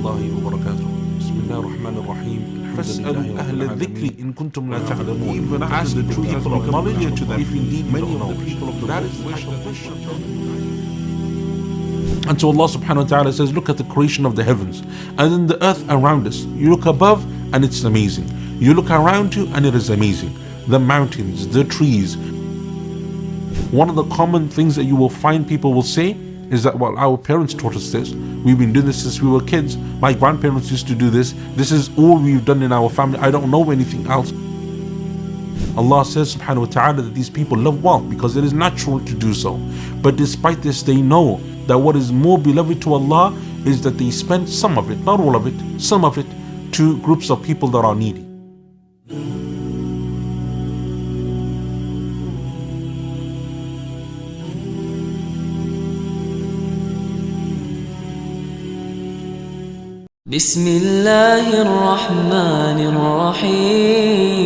الله وبركاته. بسم الله الرحمن الرحيم. فاسألوا أهل الذكر إن كنتم لا تعلمون. Even ask the people of knowledge to them if indeed many of the people of the that is the question. And so Allah subhanahu wa ta'ala says, look at the creation of the heavens and then the earth around us. You look above and it's amazing. You look around you and it is amazing. The mountains, the trees. One of the common things that you will find people will say is that, well, our parents taught us this. We've been doing this since we were kids. My grandparents used to do this. This is all we've done in our family. I don't know anything else. Allah says subhanahu wa ta'ala that these people love wealth because it is natural to do so. But despite this, they know that what is more beloved to Allah is that they spend some of it, not all of it, some of it, to groups of people that are needy. بسم الله الرحمن الرحيم